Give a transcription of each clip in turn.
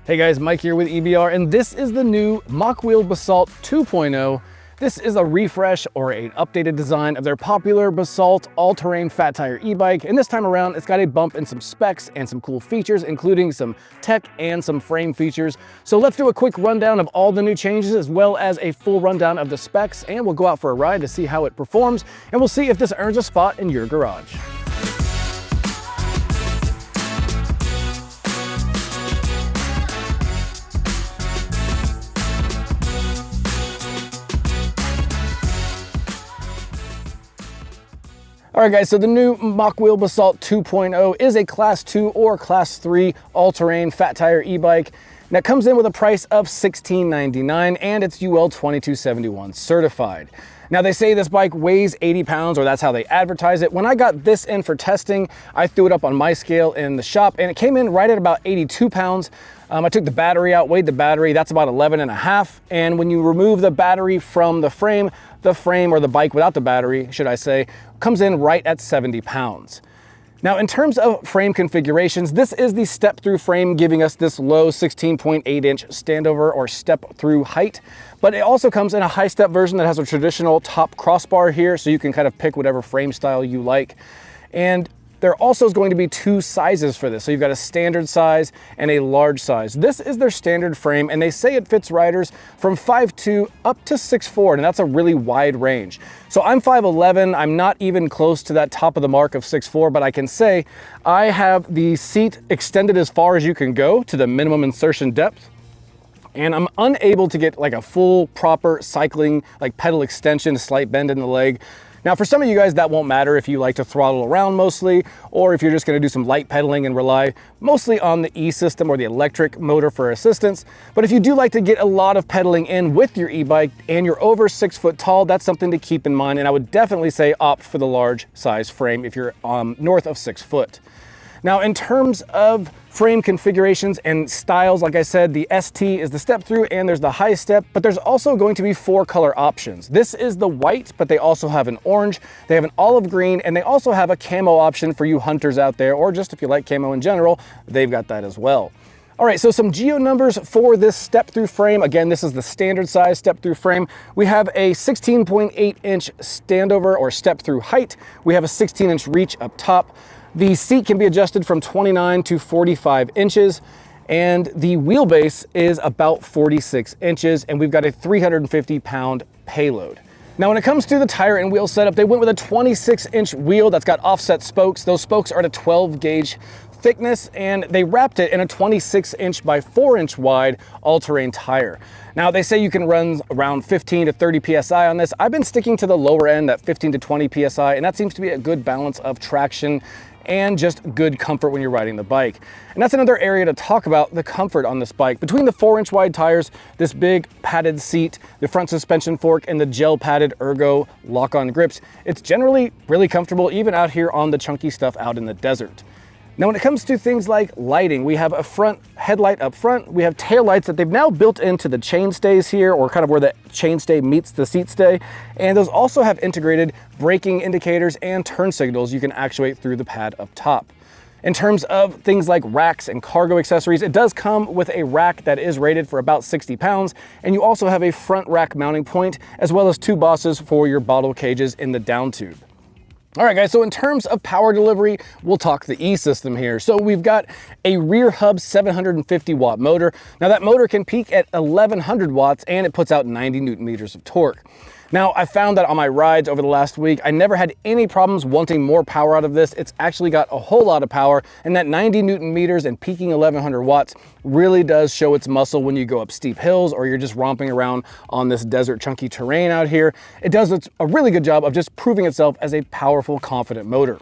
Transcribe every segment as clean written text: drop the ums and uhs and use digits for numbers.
Hey guys, Mike here with EBR, and this is the new Mokwheel Basalt 2.0. This is a refresh or an updated design of their popular Basalt all-terrain fat tire e-bike, and this time around it's got a bump in some specs and some cool features, including some tech and some frame features. So let's do a quick rundown of all the new changes as well as a full rundown of the specs, and we'll go out for a ride to see how it performs, and we'll see if this earns a spot in your garage. All right guys, so the new Mokwheel Basalt 2.0 is a Class 2 or Class 3 all-terrain fat tire e-bike that comes in with a price of $16.99 and it's UL 2271 certified. Now they say this bike weighs 80 pounds, or that's how they advertise it. When I got this in for testing, I threw it up on my scale in the shop and it came in right at about 82 pounds. I took the battery out, weighed the battery, that's about 11.5. And when you remove the battery from the frame or the bike without the battery, should I say, comes in right at 70 pounds. Now, in terms of frame configurations, this is the step-through frame giving us this low 16.8-inch standover or step-through height, but it also comes in a high-step version that has a traditional top crossbar here, so you can kind of pick whatever frame style you like. And there also is going to be two sizes for this. So you've got a standard size and a large size. This is their standard frame, and they say it fits riders from 5'2" up to 6'4", and that's a really wide range. So I'm 5'11", I'm not even close to that top of the mark of 6'4", but I can say I have the seat extended as far as you can go to the minimum insertion depth. And I'm unable to get like a full proper cycling, like pedal extension, slight bend in the leg. Now for some of you guys that won't matter if you like to throttle around mostly, or if you're just gonna do some light pedaling and rely mostly on the E-system or the electric motor for assistance. But if you do like to get a lot of pedaling in with your e-bike and you're over 6 foot tall, that's something to keep in mind. And I would definitely say opt for the large size frame if you're north of 6 foot. Now, in terms of frame configurations and styles, like I said, the ST is the step through and there's the high step, but there's also going to be 4 color options. This is the white, but they also have an orange, they have an olive green, and they also have a camo option for you hunters out there, or just if you like camo in general, they've got that as well. All right, so some geo numbers for this step-through frame. Again, this is the standard size step-through frame. We have a 16.8-inch standover or step-through height. We have a 16-inch reach up top. The seat can be adjusted from 29 to 45 inches, and the wheelbase is about 46 inches, and we've got a 350-pound payload. Now, when it comes to the tire and wheel setup, they went with a 26-inch wheel that's got offset spokes. Those spokes are at a 12-gauge thickness, and they wrapped it in a 26-inch by 4-inch wide all-terrain tire. Now, they say you can run around 15 to 30 PSI on this. I've been sticking to the lower end, that 15 to 20 PSI, and that seems to be a good balance of traction and just good comfort when you're riding the bike. And that's another area to talk about, the comfort on this bike. Between the 4-inch wide tires, this big padded seat, the front suspension fork, and the gel padded ergo lock-on grips, it's generally really comfortable even out here on the chunky stuff out in the desert. Now, when it comes to things like lighting, we have a front headlight up front. We have tail lights that they've now built into the chainstays here, or kind of where the chainstay meets the seat stay. And those also have integrated braking indicators and turn signals you can actuate through the pad up top. In terms of things like racks and cargo accessories, it does come with a rack that is rated for about 60 pounds. And you also have a front rack mounting point, as well as 2 bosses for your bottle cages in the down tube. All right guys, so in terms of power delivery, we'll talk the E-system here. So we've got a rear hub 750 watt motor. Now that motor can peak at 1100 watts and it puts out 90 Newton meters of torque. Now, I found that on my rides over the last week, I never had any problems wanting more power out of this. It's actually got a whole lot of power, and that 90 Newton meters and peaking 1100 watts really does show its muscle when you go up steep hills or you're just romping around on this desert chunky terrain out here. It does a really good job of just proving itself as a powerful, confident motor.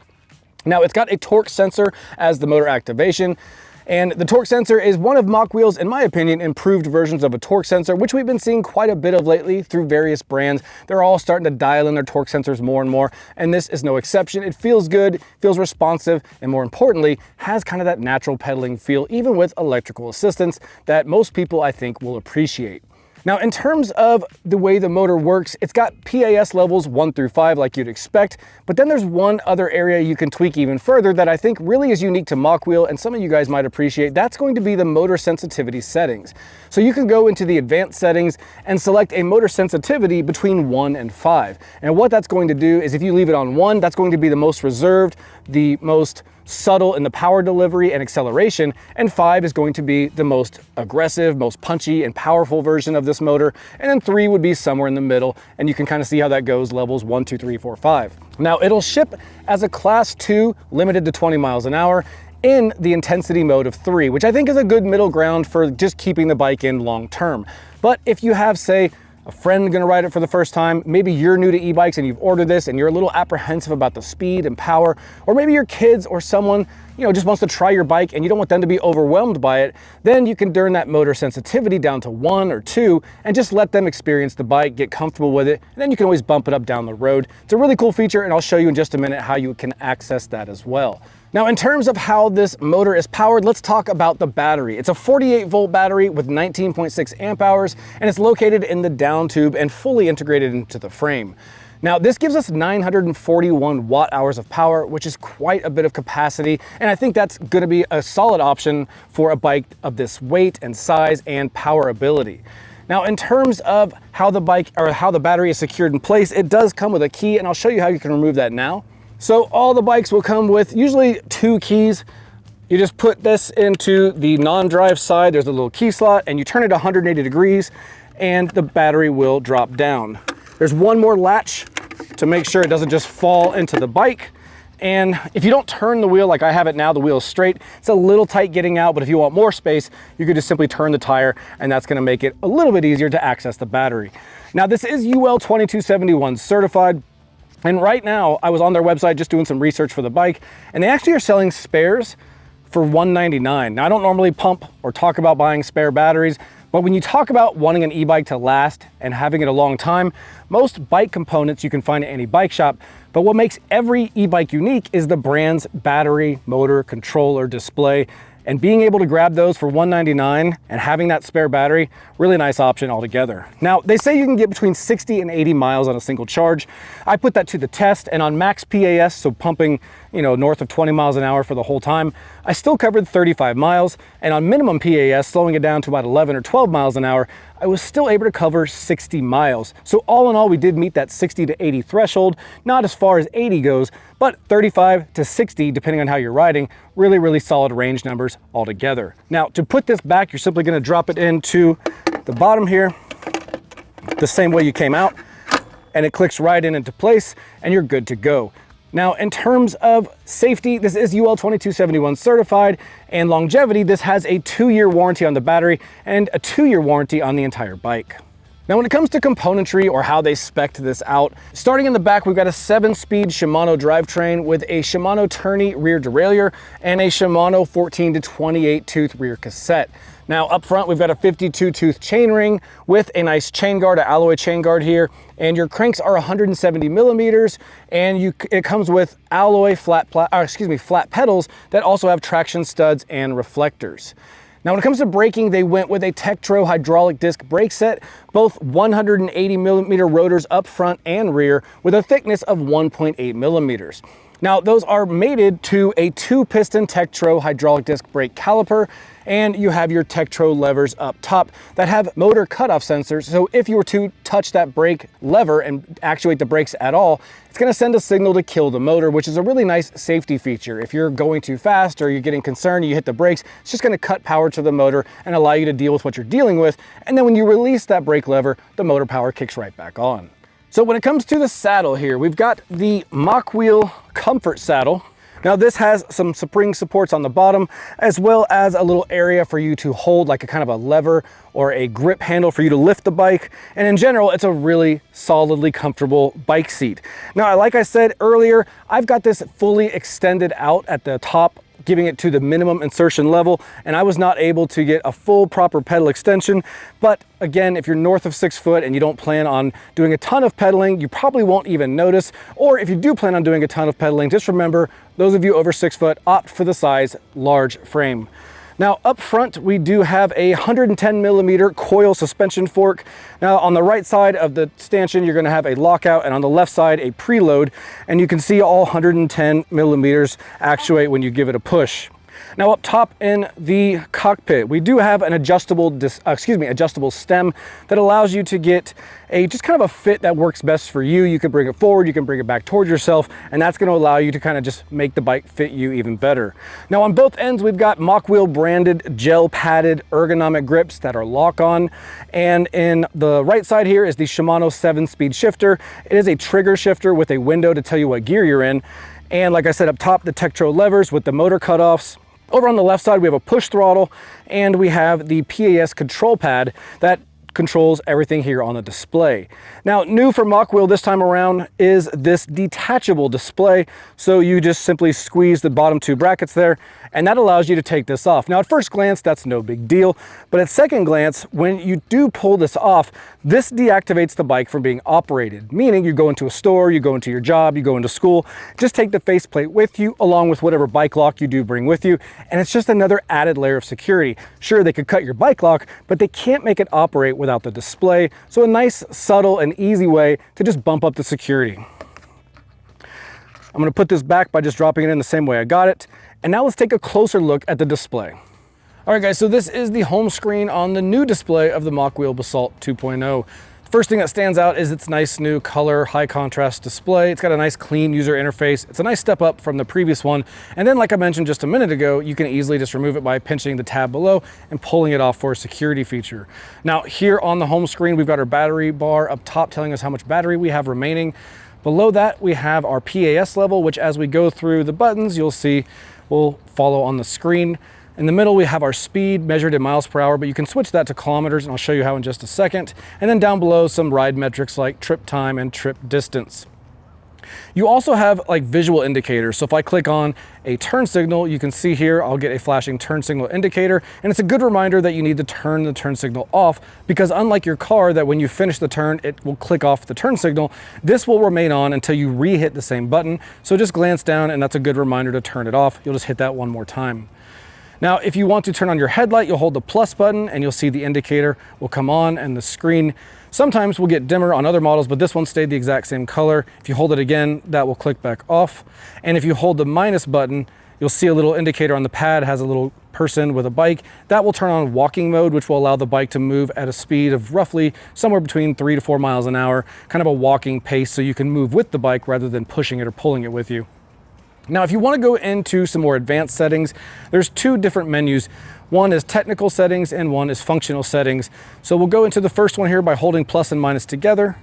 Now, it's got a torque sensor as the motor activation. And the torque sensor is one of Mokwheel's, in my opinion, improved versions of a torque sensor, which we've been seeing quite a bit of lately through various brands. They're all starting to dial in their torque sensors more and more, and this is no exception. It feels good, feels responsive, and more importantly, has kind of that natural pedaling feel, even with electrical assistance that most people, I think, will appreciate. Now, in terms of the way the motor works, it's got PAS levels 1 through 5 like you'd expect, but then there's one other area you can tweak even further that I think really is unique to Mokwheel, and some of you guys might appreciate. That's going to be the motor sensitivity settings. So you can go into the advanced settings and select a motor sensitivity between 1 and 5. And what that's going to do is if you leave it on 1, that's going to be the most reserved, the most subtle in the power delivery and acceleration, and 5 is going to be the most aggressive, most punchy and powerful version of this motor, and then 3 would be somewhere in the middle, and you can kind of see how that goes, levels 1, 2, 3, 4, 5. Now, it'll ship as a Class 2, limited to 20 miles an hour, in the intensity mode of 3, which I think is a good middle ground for just keeping the bike in long term. But if you have, say, a friend gonna ride it for the first time, maybe you're new to e-bikes and you've ordered this and you're a little apprehensive about the speed and power, or maybe your kids or someone, you know, just wants to try your bike and you don't want them to be overwhelmed by it, then you can turn that motor sensitivity down to 1 or 2 and just let them experience the bike, get comfortable with it, and then you can always bump it up down the road. It's a really cool feature, and I'll show you in just a minute how you can access that as well. Now, in terms of how this motor is powered, let's talk about the battery. It's a 48-volt battery with 19.6 amp hours, and it's located in the down tube and fully integrated into the frame. Now, this gives us 941 watt hours of power, which is quite a bit of capacity, and I think that's gonna be a solid option for a bike of this weight and size and power ability. Now, in terms of how the battery is secured in place, it does come with a key, and I'll show you how you can remove that now. So all the bikes will come with usually 2 keys. You just put this into the non-drive side, there's a little key slot, and you turn it 180 degrees and the battery will drop down. There's one more latch to make sure it doesn't just fall into the bike. And if you don't turn the wheel like I have it now, the wheel is straight, it's a little tight getting out, but if you want more space, you could just simply turn the tire, and that's gonna make it a little bit easier to access the battery. Now, this is UL 2271 certified. And right now, I was on their website just doing some research for the bike, and they actually are selling spares for $199. Now, I don't normally pump or talk about buying spare batteries, but when you talk about wanting an e-bike to last and having it a long time, most bike components you can find at any bike shop, but what makes every e-bike unique is the brand's battery, motor, controller, display, and being able to grab those for $199 and having that spare battery, really nice option altogether. Now, they say you can get between 60 and 80 miles on a single charge. I put that to the test, and on max PAS, so pumping, you know, north of 20 miles an hour for the whole time, I still covered 35 miles, and on minimum PAS, slowing it down to about 11 or 12 miles an hour, I was still able to cover 60 miles. So all in all, we did meet that 60 to 80 threshold, not as far as 80 goes, but 35 to 60, depending on how you're riding, really, really solid range numbers altogether. Now, to put this back, you're simply gonna drop it into the bottom here, the same way you came out, and it clicks right into place, and you're good to go. Now, in terms of safety, this is UL 2271 certified, and longevity, this has a 2-year warranty on the battery and a 2-year warranty on the entire bike. Now, when it comes to componentry or how they spec'd this out, starting in the back, we've got a 7-speed Shimano drivetrain with a Shimano tourney rear derailleur and a Shimano 14 to 28 tooth rear cassette. Now, up front, we've got a 52 tooth chainring with a nice chain guard, an alloy chain guard here, and your cranks are 170 millimeters, and it comes with alloy flat pedals that also have traction studs and reflectors. Now, when it comes to braking, they went with a Tektro hydraulic disc brake set, both 180 millimeter rotors up front and rear with a thickness of 1.8 millimeters. Now, those are mated to a 2-piston Tektro hydraulic disc brake caliper, and you have your Tektro levers up top that have motor cutoff sensors. So if you were to touch that brake lever and actuate the brakes at all, it's gonna send a signal to kill the motor, which is a really nice safety feature. If you're going too fast or you're getting concerned, you hit the brakes, it's just gonna cut power to the motor and allow you to deal with what you're dealing with. And then when you release that brake lever, the motor power kicks right back on. So when it comes to the saddle here, we've got the Mokwheel Comfort Saddle. Now, this has some spring supports on the bottom, as well as a little area for you to hold like a kind of a lever or a grip handle for you to lift the bike. And in general, it's a really solidly comfortable bike seat. Now, like I said earlier, I've got this fully extended out at the top, giving it to the minimum insertion level, and I was not able to get a full proper pedal extension. But again, if you're north of 6 foot and you don't plan on doing a ton of pedaling, you probably won't even notice. Or if you do plan on doing a ton of pedaling, just remember, those of you over 6 foot, opt for the size large frame. Now up front, we do have a 110 millimeter coil suspension fork. Now on the right side of the stanchion, you're gonna have a lockout, and on the left side, a preload. And you can see all 110 millimeters actuate when you give it a push. Now up top in the cockpit, we do have an adjustable stem that allows you to get a just kind of a fit that works best for you. You can bring it forward, you can bring it back towards yourself, and that's going to allow you to kind of just make the bike fit you even better. Now on both ends, we've got Mokwheel branded gel padded ergonomic grips that are lock-on. And in the right side here is the Shimano 7-speed shifter. It is a trigger shifter with a window to tell you what gear you're in. And like I said, up top, the Tektro levers with the motor cutoffs. Over on the left side, we have a push throttle, and we have the PAS control pad that controls everything here on the display. Now, new for Mokwheel this time around is this detachable display. So you just simply squeeze the bottom two brackets there, and that allows you to take this off. Now, at first glance, that's no big deal, but at second glance, when you do pull this off, this deactivates the bike from being operated, meaning you go into a store, you go into your job, you go into school, just take the faceplate with you along with whatever bike lock you do bring with you, and it's just another added layer of security. Sure, they could cut your bike lock, but they can't make it operate without the display. So a nice, subtle, and easy way to just bump up the security. I'm going to put this back by just dropping it in the same way I got it. And now let's take a closer look at the display. All right guys, so this is the home screen on the new display of the Mokwheel Basalt 2.0. First thing that stands out is its nice new color, high contrast display. It's got a nice clean user interface. It's a nice step up from the previous one. And then like I mentioned just a minute ago, you can easily just remove it by pinching the tab below and pulling it off for a security feature. Now here on the home screen, we've got our battery bar up top telling us how much battery we have remaining. Below that, we have our PAS level, which as we go through the buttons, you'll see will follow on the screen. In the middle, we have our speed measured in miles per hour, but you can switch that to kilometers, and I'll show you how in just a second. And then down below, some ride metrics like trip time and trip distance. You also have like visual indicators. So if I click on a turn signal, you can see here, I'll get a flashing turn signal indicator. And it's a good reminder that you need to turn the turn signal off, because unlike your car that when you finish the turn, it will click off the turn signal, this will remain on until you re-hit the same button. So just glance down, and that's a good reminder to turn it off. You'll just hit that one more time. Now, if you want to turn on your headlight, you'll hold the plus button and you'll see the indicator will come on and the screen sometimes will get dimmer on other models, but this one stayed the exact same color. If you hold it again, that will click back off. And if you hold the minus button, you'll see a little indicator on the pad, has a little person with a bike. That will turn on walking mode, which will allow the bike to move at a speed of roughly somewhere between 3 to 4 miles an hour, kind of a walking pace, so you can move with the bike rather than pushing it or pulling it with you. Now, if you want to go into some more advanced settings, there's two different menus. One is technical settings and one is functional settings. So we'll go into the first one here by holding plus and minus together.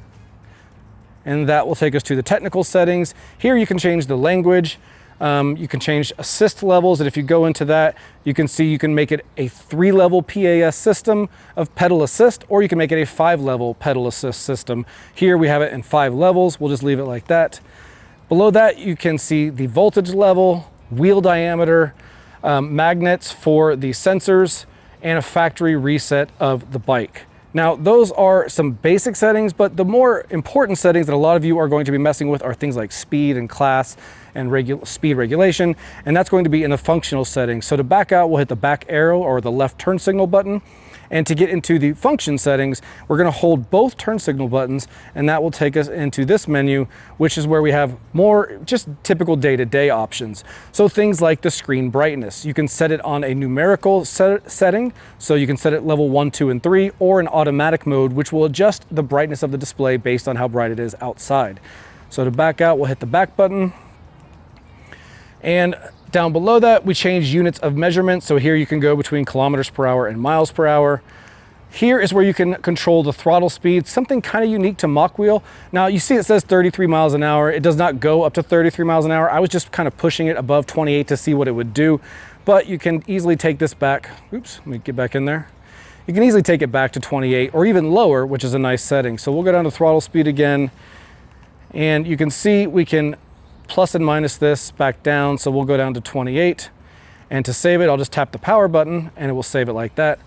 And that will take us to the technical settings. Here you can change the language. You can change assist levels. And if you go into that, you can see you can make it a 3-level PAS system of pedal assist, or you can make it a 5-level pedal assist system. Here we have it in 5 levels. We'll just leave it like that. Below that, you can see the voltage level, wheel diameter, magnets for the sensors, and a factory reset of the bike. Now, those are some basic settings, but the more important settings that a lot of you are going to be messing with are things like speed and class and speed regulation, and that's going to be in the functional settings. So to back out, we'll hit the back arrow or the left turn signal button. And to get into the function settings, we're going to hold both turn signal buttons, and that will take us into this menu, which is where we have more just typical day-to-day options. So things like the screen brightness. You can set it on a numerical setting, so you can set it level 1, 2, and 3, or an automatic mode, which will adjust the brightness of the display based on how bright it is outside. So to back out, we'll hit the back button. And down below that, we change units of measurement. So here you can go between kilometers per hour and miles per hour. Here is where you can control the throttle speed, something kind of unique to Mokwheel. Now you see it says 33 miles an hour. It does not go up to 33 miles an hour. I was just kind of pushing it above 28 to see what it would do, but you can easily take this back. Oops, let me get back in there. You can easily take it back to 28 or even lower, which is a nice setting. So we'll go down to throttle speed again, and you can see we can plus and minus this back down. So we'll go down to 28, and to save it, I'll just tap the power button and it will save it like that.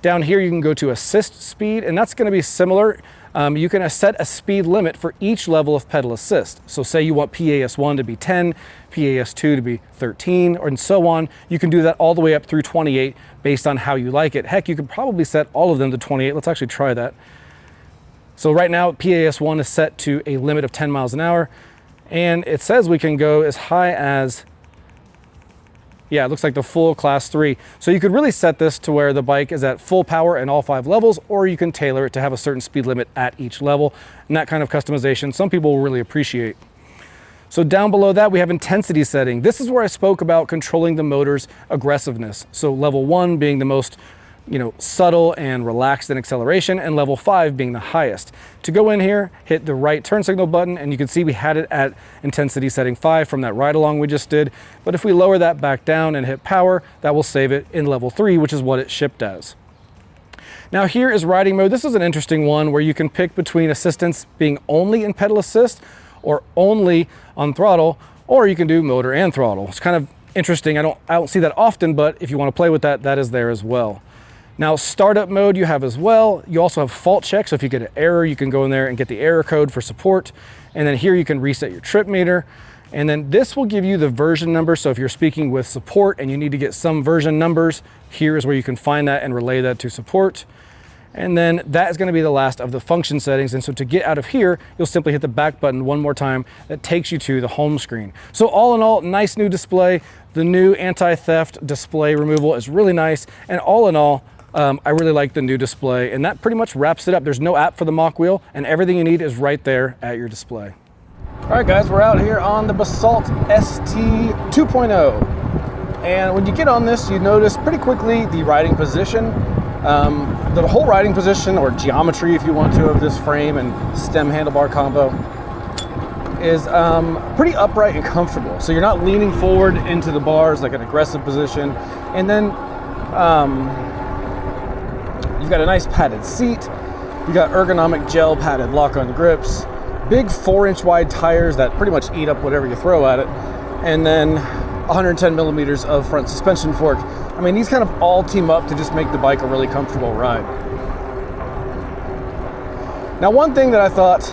Down here, you can go to assist speed, and that's gonna be similar. You can set a speed limit for each level of pedal assist. So say you want PAS1 to be 10, PAS2 to be 13, and so on. You can do that all the way up through 28 based on how you like it. Heck, you could probably set all of them to 28. Let's actually try that. So right now, PAS1 is set to a limit of 10 miles an hour, and it says we can go as high as, yeah, it looks like the full class 3. So you could really set this to where the bike is at full power in all 5 levels, or you can tailor it to have a certain speed limit at each level. And that kind of customization, some people will really appreciate. So down below that, we have intensity setting. This is where I spoke about controlling the motor's aggressiveness. So level 1 being the most, subtle and relaxed in acceleration, and level 5 being the highest. To go in here, hit the right turn signal button, and you can see we had it at intensity setting 5 from that ride along we just did. But if we lower that back down and hit power, that will save it in level 3, which is what it shipped as. Now here is riding mode. This is an interesting one where you can pick between assistance being only in pedal assist or only on throttle, or you can do motor and throttle. It's kind of interesting. I don't see that often, but if you want to play with that, that is there as well. Now, startup mode you have as well. You also have fault check, so if you get an error, you can go in there and get the error code for support. And then here you can reset your trip meter. And then this will give you the version number. So if you're speaking with support and you need to get some version numbers, here is where you can find that and relay that to support. And then that is going to be the last of the function settings. And so to get out of here, you'll simply hit the back button one more time. That takes you to the home screen. So all in all, nice new display. The new anti-theft display removal is really nice. And all in all, I really like the new display, and that pretty much wraps it up. There's no app for the Mokwheel, and everything you need is right there at your display. All right, guys, we're out here on the Basalt ST 2.0. And when you get on this, you notice pretty quickly the riding position. The whole riding position, or geometry if you want to, of this frame and stem handlebar combo is pretty upright and comfortable. So you're not leaning forward into the bars like an aggressive position. And then you've got a nice padded seat. You got ergonomic gel padded lock-on grips, big 4-inch wide tires that pretty much eat up whatever you throw at it, and then 110 millimeters of front suspension fork. I mean, these kind of all team up to just make the bike a really comfortable ride. Now, one thing that I thought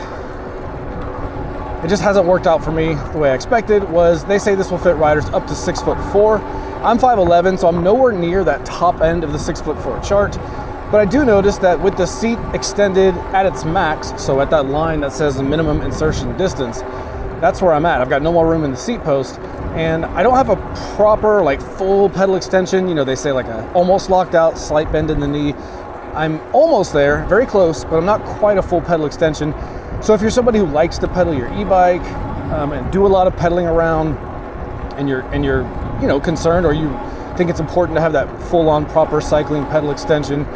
it just hasn't worked out for me the way I expected was they say this will fit riders up to 6'4". I'm 5'11", so I'm nowhere near that top end of the 6'4" chart. But I do notice that with the seat extended at its max, so at that line that says the minimum insertion distance, that's where I'm at. I've got no more room in the seat post, and I don't have a proper, like, full pedal extension. You know, they say like a almost locked out, slight bend in the knee. I'm almost there, very close, but I'm not quite a full pedal extension. So if you're somebody who likes to pedal your e-bike and do a lot of pedaling around, and you're concerned, or you think it's important to have that full-on proper cycling pedal extension,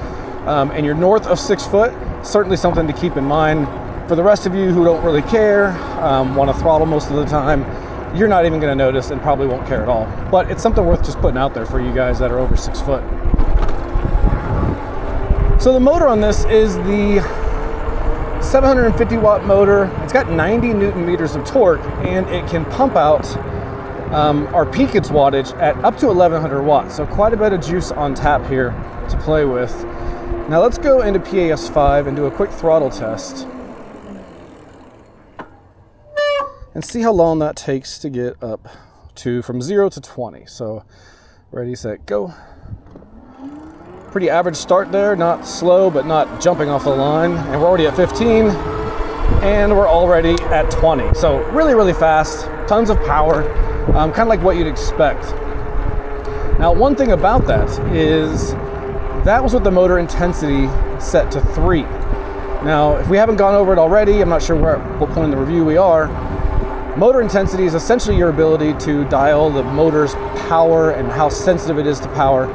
and you're north of 6 foot, certainly something to keep in mind. For the rest of you who don't really care, want to throttle most of the time, you're not even going to notice and probably won't care at all. But it's something worth just putting out there for you guys that are over 6 foot. So the motor on this is the 750 watt motor. It's got 90 Newton meters of torque, and it can pump out our peak its wattage at up to 1100 watts. So quite a bit of juice on tap here to play with. Now let's go into PAS5 and do a quick throttle test and see how long that takes to get up to from 0 to 20. So ready, set, go. Pretty average start there, not slow, but not jumping off the line. And we're already at 15, and we're already at 20. So really, really fast, tons of power, kind of like what you'd expect. Now, one thing about that is that was with the motor intensity set to 3. Now, if we haven't gone over it already, I'm not sure what point in the review we are. Motor intensity is essentially your ability to dial the motor's power and how sensitive it is to power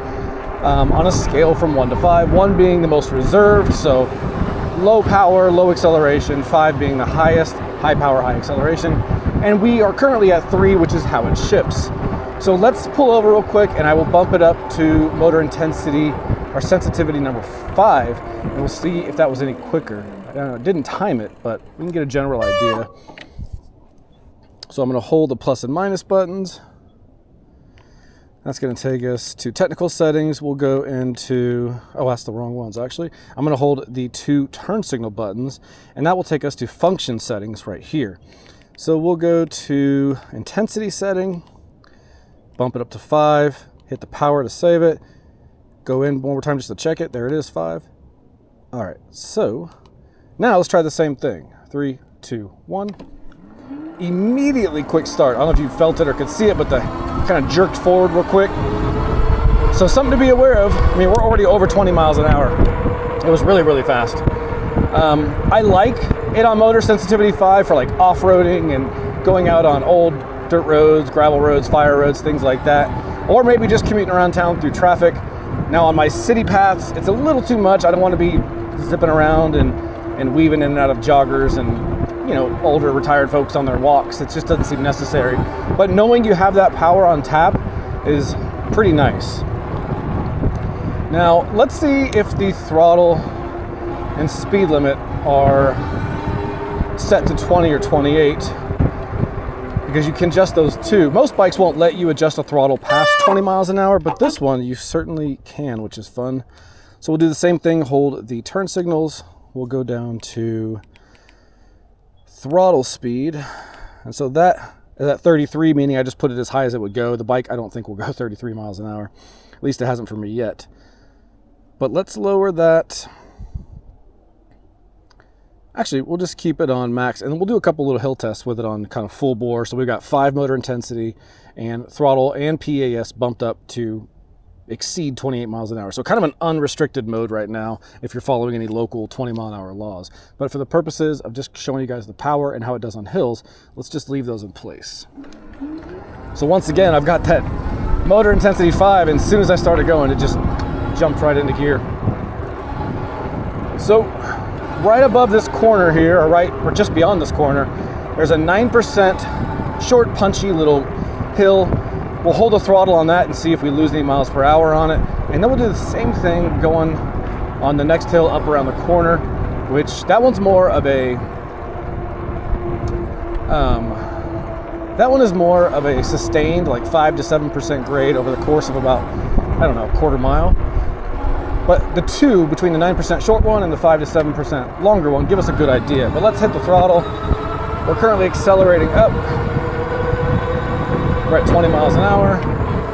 on a scale from 1 to 5, 1 being the most reserved, so low power, low acceleration, 5 being the highest, high power, high acceleration, and we are currently at 3, which is how it ships. So let's pull over real quick, and I will bump it up to motor intensity, or sensitivity number 5, and we'll see if that was any quicker. I don't know, it didn't time it, but we can get a general idea. So I'm going to hold the plus and minus buttons. That's going to take us to technical settings. We'll go into, oh, that's the wrong ones actually. I'm going to hold the 2 turn signal buttons, and that will take us to function settings right here. So we'll go to intensity setting, bump it up to 5, hit the power to save it, go in one more time just to check it. There it is, 5. All right, so now let's try the same thing. 3, 2, 1. Immediately quick start. I don't know if you felt it or could see it, but the kind of jerked forward real quick. So something to be aware of. I mean, we're already over 20 miles an hour. It was really, really fast. I like it on motor sensitivity 5 for like off-roading and going out on old dirt roads, gravel roads, fire roads, things like that. Or maybe just commuting around town through traffic. Now on my city paths, it's a little too much. I don't want to be zipping around and weaving in and out of joggers and, you know, older retired folks on their walks. It just doesn't seem necessary. But knowing you have that power on tap is pretty nice. Now, let's see if the throttle and speed limit are set to 20 or 28, because you can adjust those too. Most bikes won't let you adjust a throttle past 20 miles an hour, but this one you certainly can, which is fun. So we'll do the same thing, hold the turn signals. We'll go down to throttle speed. And so that is at 33, meaning I just put it as high as it would go. The bike I don't think will go 33 miles an hour. At least it hasn't for me yet. But let's lower that. Actually, we'll just keep it on max, and we'll do a couple little hill tests with it on kind of full bore. So we've got 5 motor intensity and throttle and PAS bumped up to exceed 28 miles an hour. So kind of an unrestricted mode right now if you're following any local 20-mile-an-hour laws. But for the purposes of just showing you guys the power and how it does on hills, let's just leave those in place. So once again, I've got that motor intensity 5, and as soon as I started going, it just jumped right into gear. So right above this corner here, or just beyond this corner, there's a 9% short, punchy little hill. We'll hold the throttle on that and see if we lose any miles per hour on it. And then we'll do the same thing going on the next hill up around the corner, which that one's more of a, that one is more of a sustained, like 5 to 7% grade over the course of about, I don't know, a quarter mile. But the two, between the 9% short one and the 5 to 7% longer one, give us a good idea. But let's hit the throttle. We're currently accelerating up. We're at 20 miles an hour.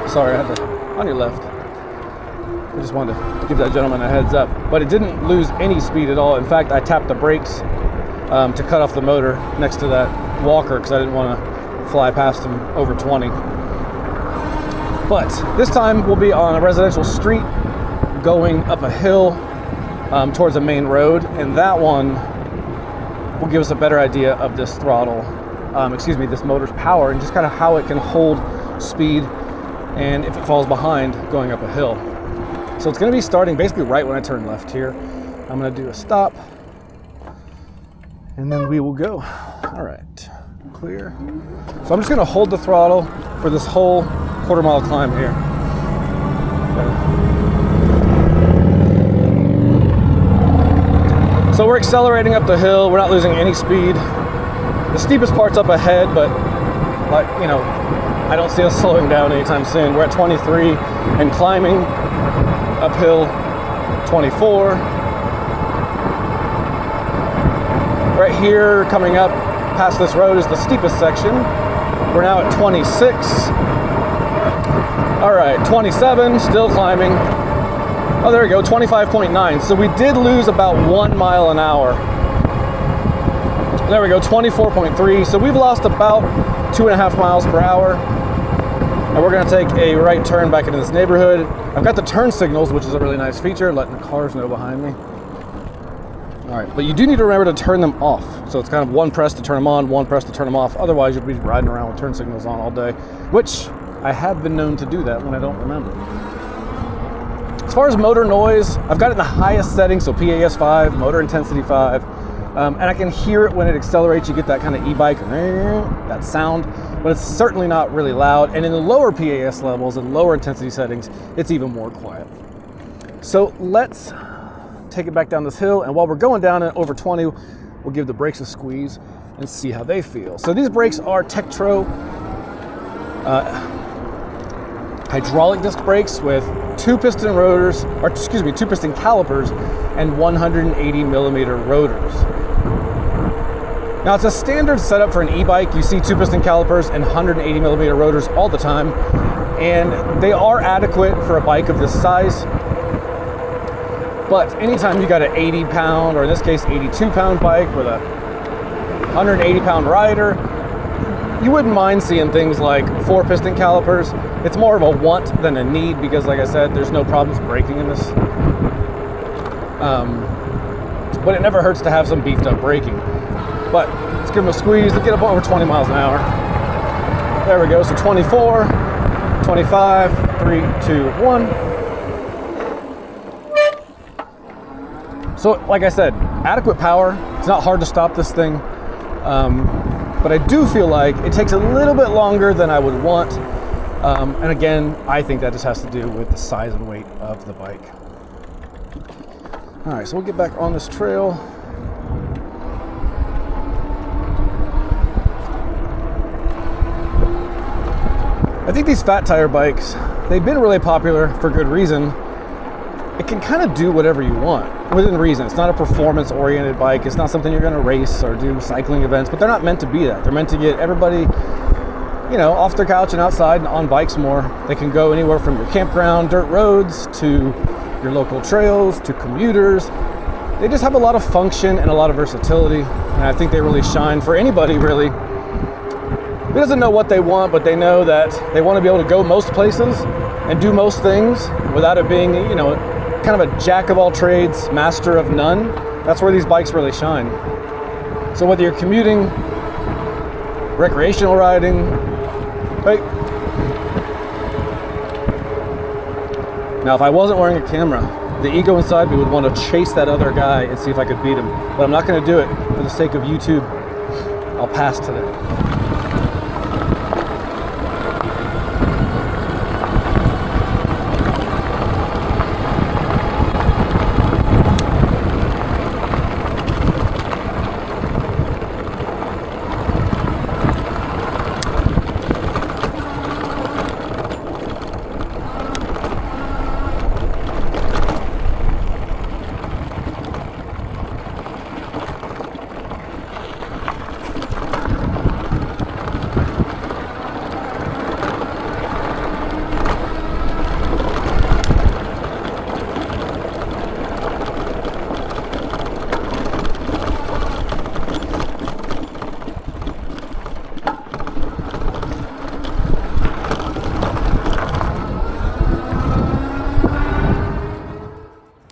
Sorry, I had to, on your left. I just wanted to give that gentleman a heads up. But it didn't lose any speed at all. In fact, I tapped the brakes to cut off the motor next to that walker because I didn't want to fly past him over 20. But this time we'll be on a residential street going up a hill towards a main road, and that one will give us a better idea of this throttle, this motor's power, and just kind of how it can hold speed and if it falls behind going up a hill. So it's going to be starting basically right when I turn left here. I'm going to do a stop, and then we will go. All right, clear. So I'm just going to hold the throttle for this whole quarter-mile climb here. Okay. So we're accelerating up the hill. We're not losing any speed. The steepest part's up ahead, but like, you know, I don't see us slowing down anytime soon. We're at 23 and climbing uphill 24. Right here, coming up past this road is the steepest section. We're now at 26. All right, 27, still climbing. Oh, there we go, 25.9. So we did lose about 1 mile an hour. There we go, 24.3. So we've lost about 2.5 miles per hour. And we're gonna take a right turn back into this neighborhood. I've got the turn signals, which is a really nice feature, letting the cars know behind me. All right, but you do need to remember to turn them off. So it's kind of one press to turn them on, one press to turn them off. Otherwise, you'll be riding around with turn signals on all day, which I have been known to do that when I don't remember. As far as motor noise, I've got it in the highest setting, so PAS 5, motor intensity 5, and I can hear it when it accelerates. You get that kind of e-bike, that sound, but it's certainly not really loud. And in the lower PAS levels and lower intensity settings, it's even more quiet. So let's take it back down this hill, and while we're going down at over 20, we'll give the brakes a squeeze and see how they feel. So these brakes are Tektro hydraulic disc brakes with 2 piston rotors, or excuse me, 2 piston calipers and 180 millimeter rotors. Now it's a standard setup for an e-bike. You see 2 piston calipers and 180 millimeter rotors all the time, and they are adequate for a bike of this size. But anytime you got an 80 pound, or in this case 82 pound bike with a 180 pound rider, you wouldn't mind seeing things like 4 piston calipers. It's more of a want than a need because, like I said, there's no problems braking in this. But it never hurts to have some beefed up braking. But let's give them a squeeze to get up over 20 miles an hour. There we go, so 24, 25, 3, 2, 1. So like I said, adequate power. It's not hard to stop this thing. But I do feel like it takes a little bit longer than I would want. And again, I think that just has to do with the size and weight of the bike. All right, so we'll get back on this trail. I think these fat tire bikes, they've been really popular for good reason. It can kind of do whatever you want within reason. It's not a performance oriented bike. It's not something you're going to race or do cycling events, but they're not meant to be that. They're meant to get everybody, you know, off their couch and outside and on bikes more. They can go anywhere from your campground, dirt roads, to your local trails, to commuters. They just have a lot of function and a lot of versatility. And I think they really shine for anybody really who doesn't know what they want, but they know that they want to be able to go most places and do most things without it being, you know, kind of a jack of all trades, master of none. That's where these bikes really shine. So whether you're commuting, recreational riding, right? Now, if I wasn't wearing a camera, the ego inside me would want to chase that other guy and see if I could beat him. But I'm not going to do it for the sake of YouTube. I'll pass today.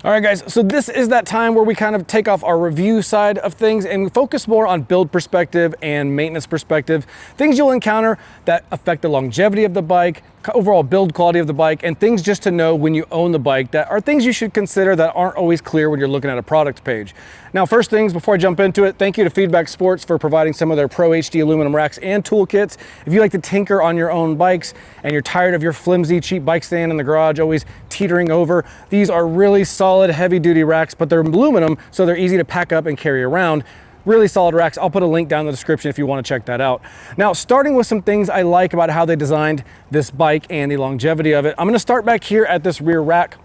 All right, guys, so this is that time where we kind of take off our review side of things and we focus more on build perspective and maintenance perspective, things you'll encounter that affect the longevity of the bike, overall build quality of the bike, and things just to know when you own the bike that are things you should consider that aren't always clear when you're looking at a product page. Now, first things, before I jump into it, thank you to Feedback Sports for providing some of their Pro HD aluminum racks and toolkits. If you like to tinker on your own bikes and you're tired of your flimsy, cheap bike stand in the garage always teetering over, these are really solid, heavy-duty racks, but they're aluminum, so they're easy to pack up and carry around. Really solid racks. I'll put a link down in the description if you want to check that out. Now, starting with some things I like about how they designed this bike and the longevity of it, I'm going to start back here at this rear rack.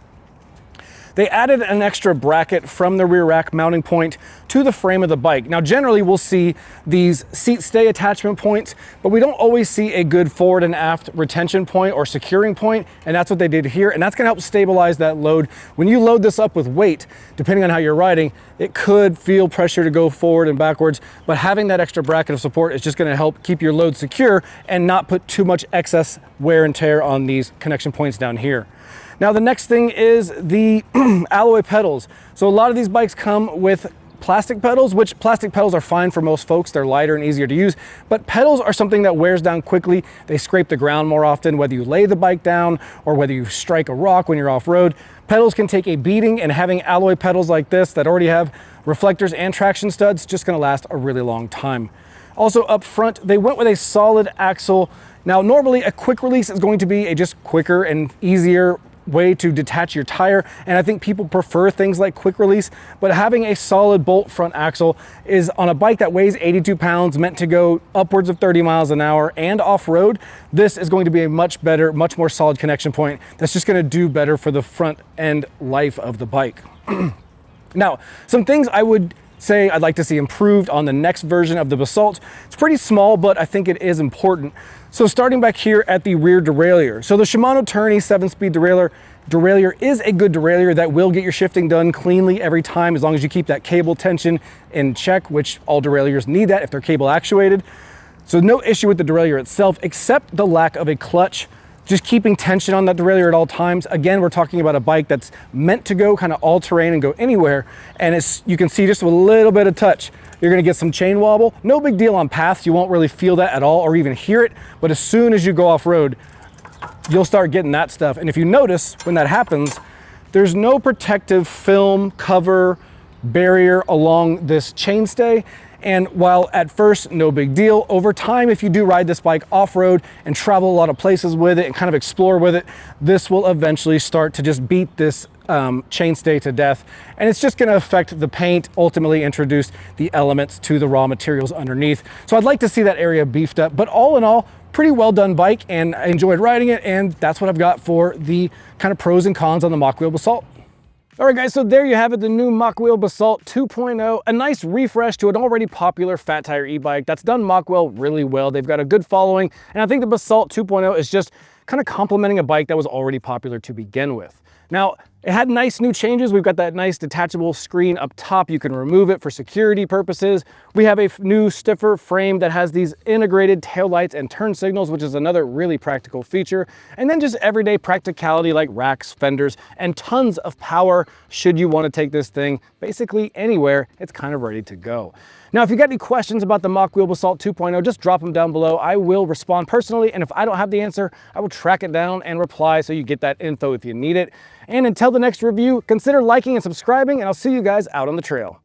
They added an extra bracket from the rear rack mounting point to the frame of the bike. Now, generally we'll see these seat stay attachment points, but we don't always see a good forward and aft retention point or securing point, and that's what they did here, and that's gonna help stabilize that load. When you load this up with weight, depending on how you're riding, it could feel pressure to go forward and backwards, but having that extra bracket of support is just gonna help keep your load secure and not put too much excess wear and tear on these connection points down here. Now, the next thing is the alloy pedals. So a lot of these bikes come with plastic pedals, which plastic pedals are fine for most folks. They're lighter and easier to use, but pedals are something that wears down quickly. They scrape the ground more often, whether you lay the bike down or whether you strike a rock when you're off-road. Pedals can take a beating, and having alloy pedals like this that already have reflectors and traction studs just gonna last a really long time. Also up front, they went with a solid axle. Now, normally a quick release is going to be a just quicker and easier way to detach your tire, and I think people prefer things like quick release, but having a solid bolt front axle is on a bike that weighs 82 pounds, meant to go upwards of 30 miles an hour and off-road. This is going to be a much better, much more solid connection point that's just going to do better for the front end life of the bike. Now, some things I would say I'd like to see improved on the next version of the Basalt. It's pretty small, but I think it is important. So starting back here at the rear derailleur. So the Shimano Tourney 7-speed derailleur is a good derailleur that will get your shifting done cleanly every time, as long as you keep that cable tension in check, which all derailleurs need that if they're cable actuated. So no issue with the derailleur itself, except the lack of a clutch. Just keeping tension on that derailleur at all times. Again, we're talking about a bike that's meant to go kind of all terrain and go anywhere. And you can see just with a little bit of touch, you're gonna get some chain wobble. No big deal on paths. You won't really feel that at all or even hear it. But as soon as you go off road, you'll start getting that stuff. And if you notice when that happens, there's no protective film, cover, barrier along this chainstay. And while at first, no big deal, over time, if you do ride this bike off-road and travel a lot of places with it and kind of explore with it, this will eventually start to just beat this chainstay to death. And it's just gonna affect the paint, ultimately introduce the elements to the raw materials underneath. So I'd like to see that area beefed up, but all in all, pretty well done bike, and I enjoyed riding it, and that's what I've got for the kind of pros and cons on the Mokwheel Basalt. All right, guys, so there you have it, the new Mokwheel Basalt 2.0, a nice refresh to an already popular fat tire e-bike that's done Mokwheel really well. They've got a good following, and I think the Basalt 2.0 is just kind of complementing a bike that was already popular to begin with. Now, it had nice new changes. We've got that nice detachable screen up top. You can remove it for security purposes. We have a new stiffer frame that has these integrated taillights and turn signals, which is another really practical feature. And then just everyday practicality like racks, fenders, and tons of power should you want to take this thing basically anywhere. It's kind of ready to go. Now, if you got any questions about the Mokwheel Basalt 2.0, just drop them down below. I will respond personally, and if I don't have the answer, I will track it down and reply so you get that info if you need it. And until the next review, consider liking and subscribing, and I'll see you guys out on the trail.